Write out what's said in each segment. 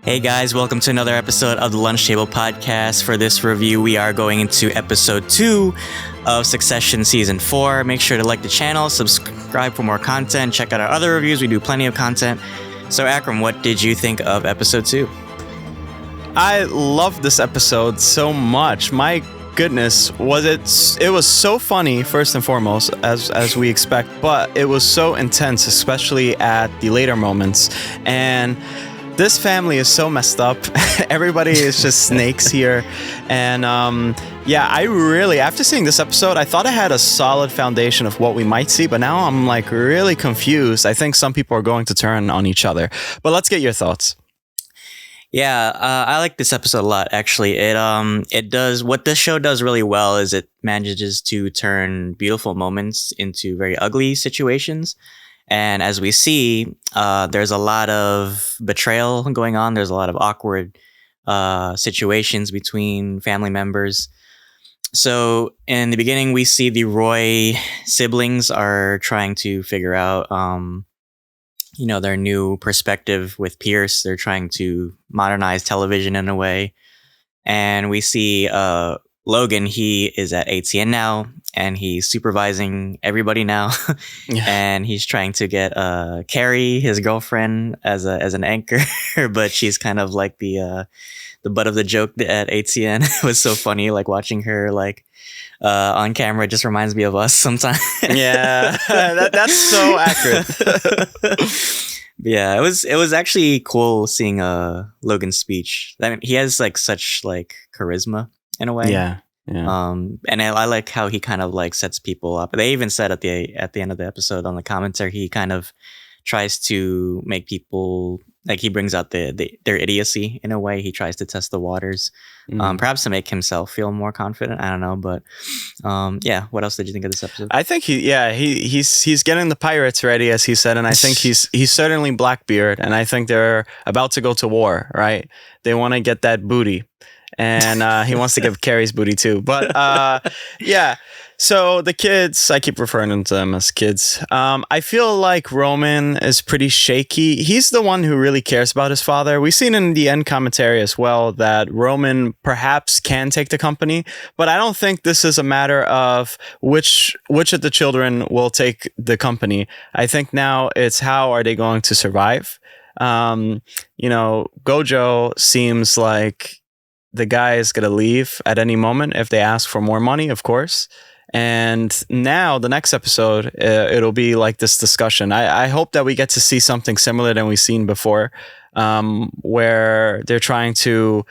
Hey guys, welcome to another episode of the Lunch Table Podcast. For this review, we are going into episode 2 of Succession Season 4. Make sure to like the channel, subscribe for more content, check out our other reviews. We do plenty of content. So Akram, what did you think of episode 2? I loved this episode so much. My goodness, it was so funny first and foremost, as we expect, but it was so intense, especially at the later moments. And this family is so messed up. Everybody is just snakes here. And I really, after seeing this episode, I thought I had a solid foundation of what we might see, but now I'm like really confused. I think some people are going to turn on each other. But let's get your thoughts. Yeah, I like this episode a lot, actually. It does, what this show does really well is it manages to turn beautiful moments into very ugly situations. And as we see, there's a lot of betrayal going on. There's a lot of awkward situations between family members. So in the beginning, we see the Roy siblings are trying to figure out, their new perspective with Pierce. They're trying to modernize television in a way. And we see Logan, he is at ATN now, and he's supervising everybody now. Yeah. And he's trying to get Carrie, his girlfriend, as an anchor, but she's kind of like the butt of the joke at ATN. It was so funny, like watching her on camera. It just reminds me of us sometimes. Yeah, that's so accurate. Yeah, it was actually cool seeing Logan's speech. I mean, he has such charisma in a way. Yeah. And I like how he kind of sets people up. They even said at the end of the episode on the commentary, he kind of tries to make people, he brings out their idiocy in a way. He tries to test the waters, perhaps to make himself feel more confident. I don't know, but what else did you think of this episode? I think he's getting the pirates ready, as he said, and I think he's certainly Blackbeard, and I think they're about to go to war, right? They want to get that booty. And he wants to give Carrie's booty too. But so the kids, I keep referring to them as kids. I feel like Roman is pretty shaky. He's the one who really cares about his father. We've seen in the end commentary as well that Roman perhaps can take the company, but I don't think this is a matter of which of the children will take the company. I think now it's how are they going to survive? Gojo seems like the guy is going to leave at any moment if they ask for more money, of course. And now the next episode, it'll be like this discussion. I hope that we get to see something similar than we've seen before, where they're trying to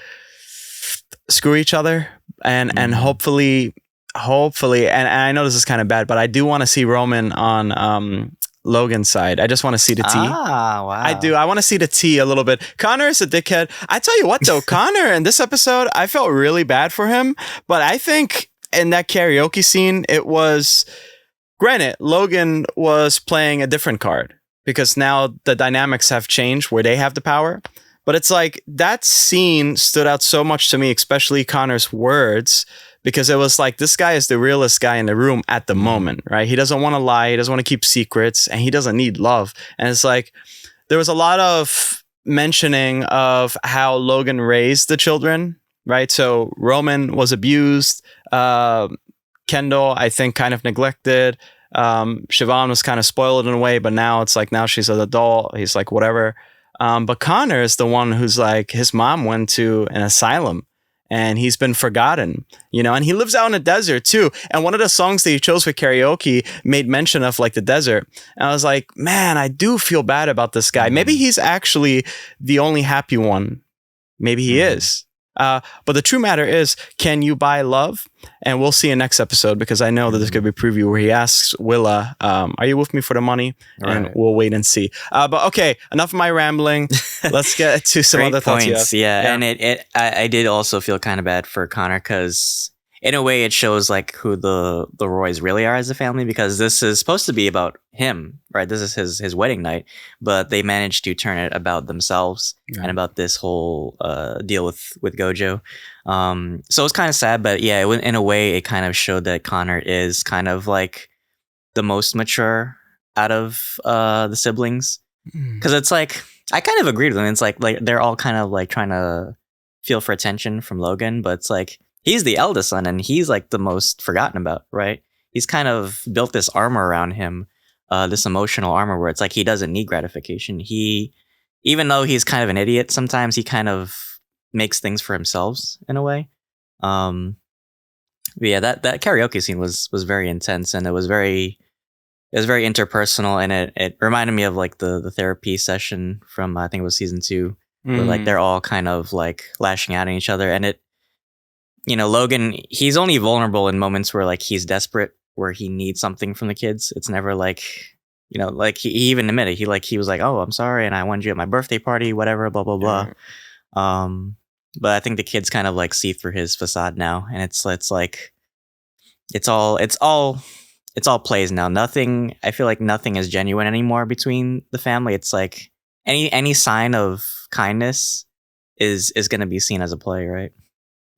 screw each other and hopefully, and I know this is kind of bad, but I do want to see Roman on Logan's side. I just want to see the tea. Ah, wow. I do. I want to see the tea a little bit. Connor is a dickhead. I tell you what, though, Connor in this episode, I felt really bad for him. But I think in that karaoke scene, it was, granted, Logan was playing a different card because now the dynamics have changed where they have the power. But it's like that scene stood out so much to me, especially Connor's words, because it was like, this guy is the realest guy in the room at the moment, right? He doesn't want to lie. He doesn't want to keep secrets, and he doesn't need love. And it's like, there was a lot of mentioning of how Logan raised the children, right? So Roman was abused. Kendall, I think, kind of neglected. Siobhan was kind of spoiled in a way, but now it's like, now she's an adult. He's like, whatever. But Connor is the one who's like, his mom went to an asylum and he's been forgotten, and he lives out in the desert too. And one of the songs that he chose for karaoke made mention of the desert. And I was like, man, I do feel bad about this guy. Maybe he's actually the only happy one. Maybe he is. But the true matter is, can you buy love? And we'll see in next episode, because I know that there's going to be a preview where he asks Willa, are you with me for the money? Right. And we'll wait and see. But okay, enough of my rambling. Let's get to some other thoughts. Points, yeah. And I did also feel kind of bad for Connor, because in a way it shows who the Roys really are as a family, because this is supposed to be about him, right? This is his wedding night, but they managed to turn it about themselves and about this whole deal with Gojo. So it's kind of sad, but yeah, in a way it kind of showed that Connor is kind of the most mature out of the siblings, because it's I kind of agreed with them. It's like they're all kind of like trying to feel for attention from Logan, but it's like he's the eldest son and he's like the most forgotten about, right? He's kind of built this armor around him, this emotional armor where it's like he doesn't need gratification. He, even though he's kind of an idiot, sometimes he kind of makes things for himself in a way. But yeah, that karaoke scene was very intense, and it was very interpersonal, and it reminded me of like the therapy session from I think it was season 2, where like they're all kind of like lashing out at each other, and it, you know, Logan, he's only vulnerable in moments where like he's desperate, where he needs something from the kids. It's never like, you know, like he even admitted he was like, oh, I'm sorry, and I wanted you at my birthday party, whatever, blah blah blah. But I think the kids kind of like see through his facade now, and it's like it's all plays now. Nothing. I feel like nothing is genuine anymore between the family. It's like any sign of kindness is going to be seen as a play, right?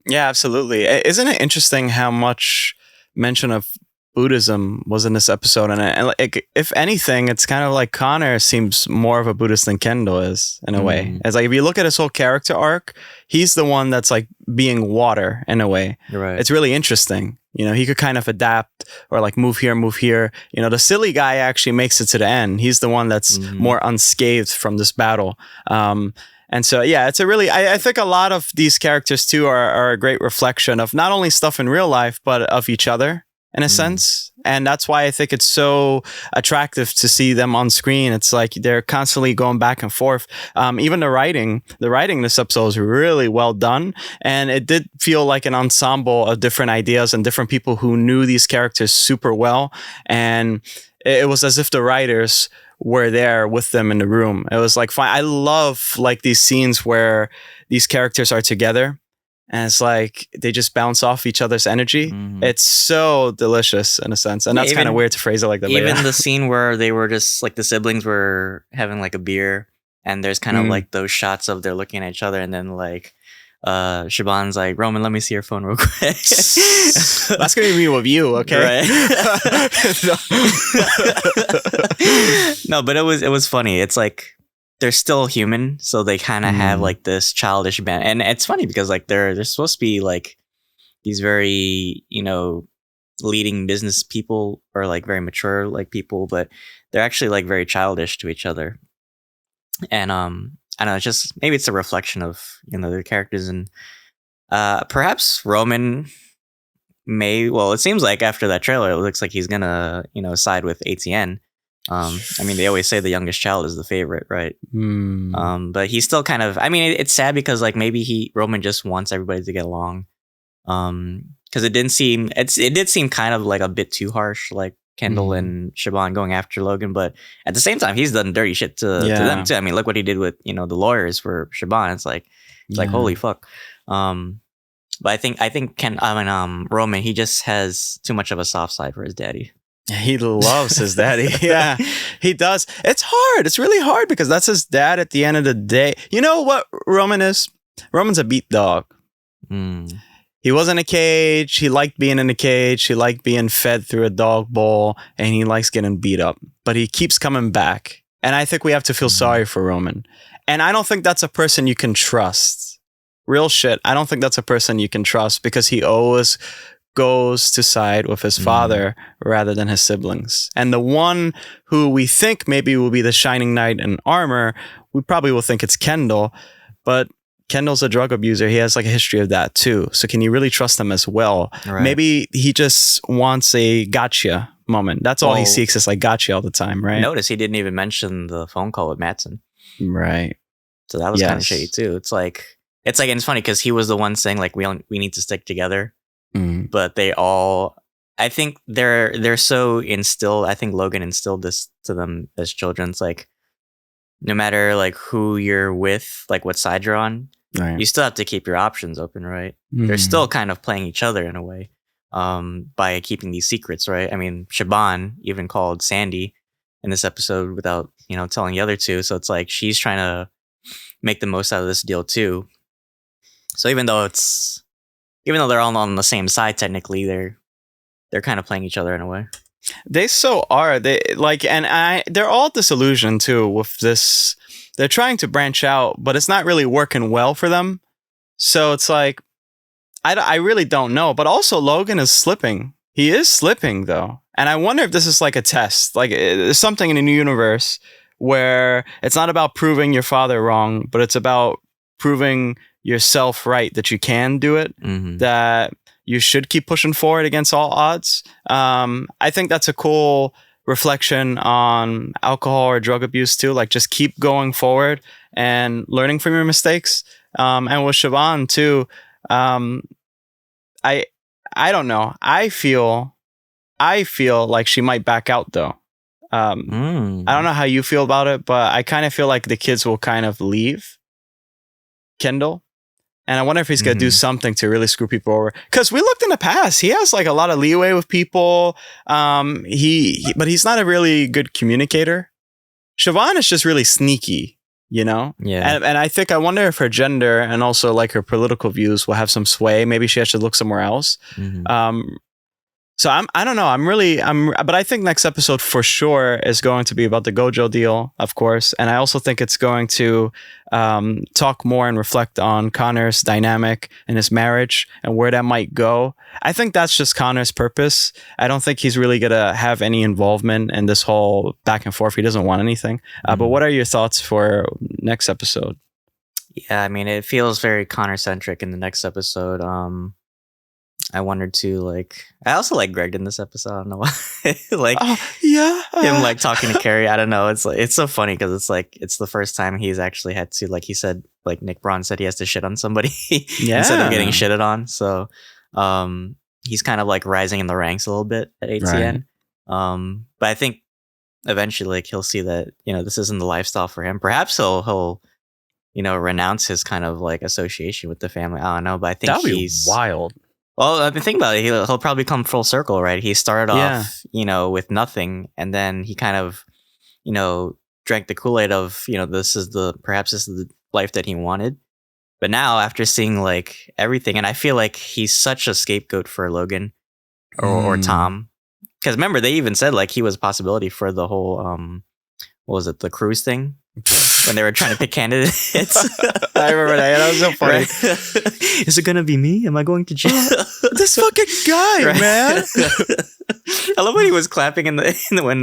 Yeah, absolutely. Isn't it interesting how much mention of Buddhism was in this episode? And like, if anything, it's kind of like Connor seems more of a Buddhist than Kendall is in a way. It's like if you look at his whole character arc, he's the one that's like being water in a way. You're right. It's really interesting. You know, he could kind of adapt or like move here, move here. You know, the silly guy actually makes it to the end. He's the one that's more unscathed from this battle. And so, yeah, it's a really, I think a lot of these characters too are a great reflection of not only stuff in real life, but of each other in a sense. And that's why I think it's so attractive to see them on screen. It's like they're constantly going back and forth. Even the writing in this episode is really well done. And it did feel like an ensemble of different ideas and different people who knew these characters super well. And it was as if the writers were there with them in the room. It was like fine. I love like these scenes where these characters are together and it's like they just bounce off each other's energy. It's so delicious in a sense. And that's kind of weird to phrase it like that. Even the scene where they were just like the siblings were having like a beer and there's kind of like those shots of they're looking at each other and then like Shaban's like, Roman, let me see your phone real quick. That's gonna be me with you, okay? Right. No, but it was funny. It's like they're still human, so they kind of have like this childish band, and it's funny because like they're supposed to be like these very, you know, leading business people or like very mature like people, but they're actually like very childish to each other. And I don't know, it's just maybe it's a reflection of, you know, their characters, and perhaps Roman it seems like after that trailer it looks like he's gonna, you know, side with ATN. I mean, they always say the youngest child is the favorite, right? But he's still kind of, I mean, it's sad because like maybe Roman just wants everybody to get along. Because it did seem kind of like a bit too harsh, like Kendall and Shaban going after Logan, but at the same time he's done dirty shit to them too. I mean, look what he did with, you know, the lawyers for Shaban. It's like holy fuck. But I think Roman, he just has too much of a soft side for his daddy. He loves his daddy. Yeah, he does. It's hard. It's really hard because that's his dad at the end of the day. You know what Roman is? Roman's a beat dog. He was in a cage. He liked being in a cage. He liked being fed through a dog bowl, and he likes getting beat up. But he keeps coming back. And I think we have to feel sorry for Roman. And I don't think that's a person you can trust. Real shit. I don't think that's a person you can trust because he always goes to side with his father rather than his siblings. And the one who we think maybe will be the shining knight in armor, we probably will think it's Kendall, but Kendall's a drug abuser. He has like a history of that too. So can you really trust him as well? Right. Maybe he just wants a gotcha moment. That's all he seeks is like gotcha all the time, right? Notice he didn't even mention the phone call with Matsson. Right. So that was kind of shady too. It's it's funny because he was the one saying like we need to stick together. But they all, I think they're so instilled. I think Logan instilled this to them as children. It's like, no matter like who you're with, like what side you're on, you still have to keep your options open, right? They're still kind of playing each other in a way, by keeping these secrets, right? I mean, Shaban even called Sandy in this episode without, you know, telling the other two. So it's like she's trying to make the most out of this deal too. So even though they're all on the same side, technically, they're kind of playing each other in a way. They so are. They like, and they're all disillusioned too with this. They're trying to branch out, but it's not really working well for them. So it's like, I really don't know. But also, Logan is slipping. He is slipping though, and I wonder if this is like a test. Like, there's something in a new universe where it's not about proving your father wrong, but it's about proving yourself right, that you can do it, that you should keep pushing forward against all odds. I think that's a cool reflection on alcohol or drug abuse too. Like, just keep going forward and learning from your mistakes. And with Siobhan too, I don't know. I feel like she might back out though. I don't know how you feel about it, but I kind of feel like the kids will kind of leave Kendall. And I wonder if he's going to do something to really screw people over. Because we looked in the past, he has like a lot of leeway with people. But he's not a really good communicator. Siobhan is just really sneaky, you know? Yeah. And I wonder if her gender and also like her political views will have some sway. Maybe she has to look somewhere else. So I don't know. But I think next episode for sure is going to be about the Gojo deal, of course. And I also think it's going to talk more and reflect on Connor's dynamic and his marriage and where that might go. I think that's just Connor's purpose. I don't think he's really going to have any involvement in this whole back and forth. He doesn't want anything. But what are your thoughts for next episode? Yeah, I mean, it feels very Connor-centric in the next episode. I wondered too, like, I also like Greg in this episode. I don't know why. Like, him like talking to Carrie. I don't know. It's like, it's so funny because it's like, it's the first time he's actually had to, like he said, like Nick Braun said, he has to shit on somebody instead of getting shitted on. So he's kind of like rising in the ranks a little bit at ATN. Right. But I think eventually, like, he'll see that, you know, this isn't the lifestyle for him. Perhaps he'll you know, renounce his kind of like association with the family. I don't know, but I think that'd he's be wild. Well, I've been thinking about it. He'll probably come full circle, right? He started off, you know, with nothing, and then he kind of, you know, drank the Kool-Aid of, you know, perhaps this is the life that he wanted. But now, after seeing like everything, and I feel like he's such a scapegoat for Logan or Tom, because remember they even said like he was a possibility for the whole what was it, the cruise thing? When they were trying to pick candidates. I remember that. That was so funny. Right? Is it going to be me? Am I going to jail? This fucking guy, man. I love when he was clapping when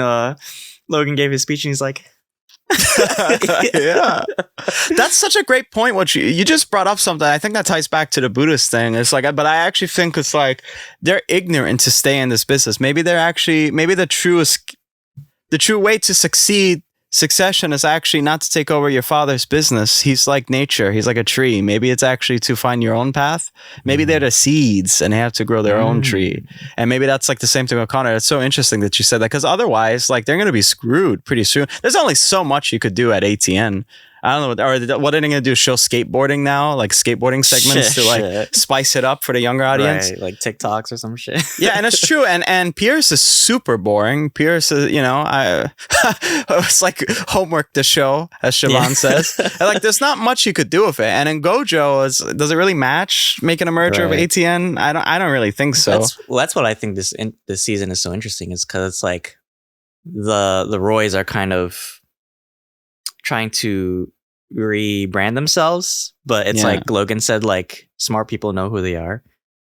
Logan gave his speech and he's like, yeah. That's such a great point. What you just brought up something. I think that ties back to the Buddhist thing. It's like, but I actually think it's like they're ignorant to stay in this business. Maybe the true way to succession is actually not to take over your father's business. He's like nature. He's like a tree. Maybe it's actually to find your own path. Maybe they're the seeds and they have to grow their own tree. And maybe that's like the same thing with Connor. It's so interesting that you said that, because otherwise, like, they're going to be screwed pretty soon. There's only so much you could do at ATN. I don't know. Or what are they going to do? Show skateboarding now? Like skateboarding segments to like spice it up for the younger audience? Right, like TikToks or some shit. Yeah, and it's true. And Pierce is super boring. Pierce is, you know, it's like homework to show, as Siobhan says. And like, there's not much you could do with it. And in Gojo, does it really match making a merger of ATN? I don't really think so. That's what I think this season is so interesting, is because it's like the Roys are kind of trying to rebrand themselves, but it's like Logan said, like, smart people know who they are.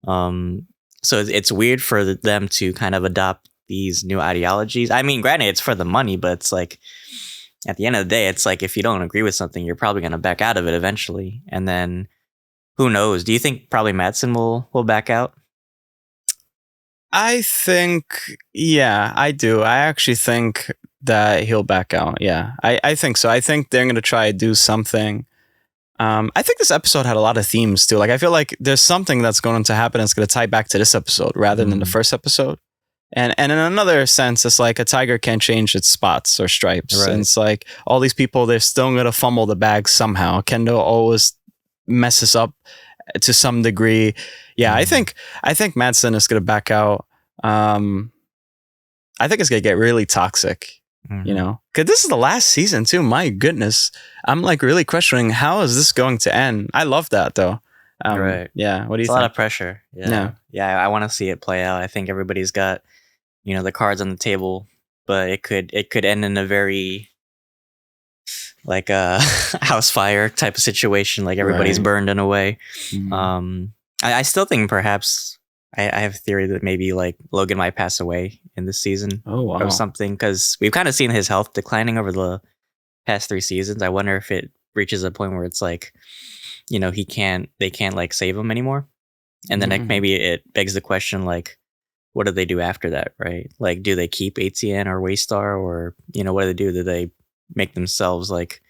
So it's weird for them to kind of adopt these new ideologies. I mean, granted, it's for the money, but it's like at the end of the day, it's like if you don't agree with something, you're probably going to back out of it eventually. And then who knows? Do you think probably Matsson will back out? I think, yeah, I do. I actually think that he'll back out. Yeah, I think so. I think they're going to try to do something. I think this episode had a lot of themes too. Like, I feel like there's something that's going to happen that's going to tie back to this episode rather than the first episode. And in another sense, it's like a tiger can't change its spots or stripes. Right. And it's like all these people, they're still going to fumble the bag somehow. Kendall always messes up to some degree. Yeah, I think Matsson is going to back out. I think it's going to get really toxic. You know, because this is the last season too. My goodness, I'm like really questioning, how is this going to end? I love that though. Right. Yeah. What do you think? A lot of pressure. Yeah. I want to see it play out. I think everybody's got the cards on the table, but it could end in a very like a house fire type of situation, like everybody's Right. burned in a way. Mhm. I still think perhaps I have a theory that maybe like Logan might pass away in this season Oh wow. or something, because we've kind of seen his health declining over the past 3 seasons. I wonder if it reaches a point where it's like, they can't like save him anymore. And then like, Mhm. maybe it begs the question, like, what do they do after that, right? Like, do they keep ATN or Waystar, or what do they do? Do they make themselves like,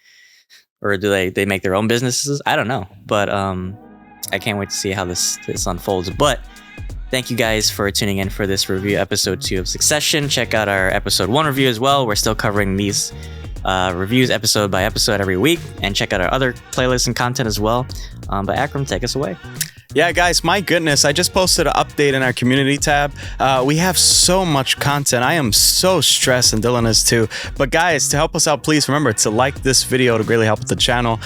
or do they make their own businesses? I don't know, but I can't wait to see how this unfolds. But thank you guys for tuning in for this review, episode 2 of Succession. Check out our episode 1 review as well. We're still covering these reviews episode by episode every week, and check out our other playlists and content as well. But Akram, take us away. Yeah, guys, my goodness, I just posted an update in our community tab. We have so much content. I am so stressed, and Dylan is too. But guys, to help us out, please remember to like this video to greatly help with the channel.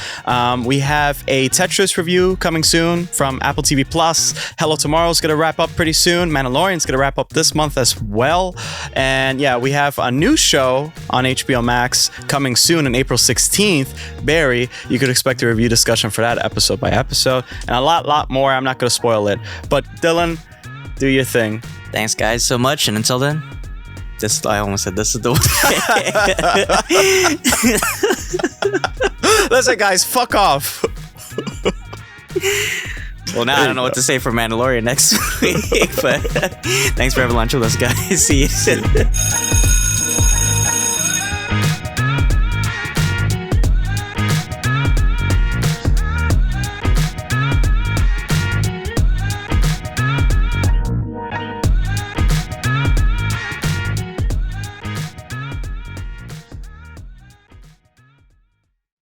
We have a Tetris review coming soon from Apple TV Plus. Hello Tomorrow's going to wrap up pretty soon. Mandalorian's going to wrap up this month as well. And yeah, we have a new show on HBO Max coming soon on April 16th. Barry, you could expect a review discussion for that episode by episode. And a lot more. I'm not going to spoil it. But Dylan, do your thing. Thanks, guys, so much. And until then, I almost said this is the way. Listen, guys, fuck off. Well, now I don't know what to say for Mandalorian next week, but thanks for having lunch with us, guys. See you soon.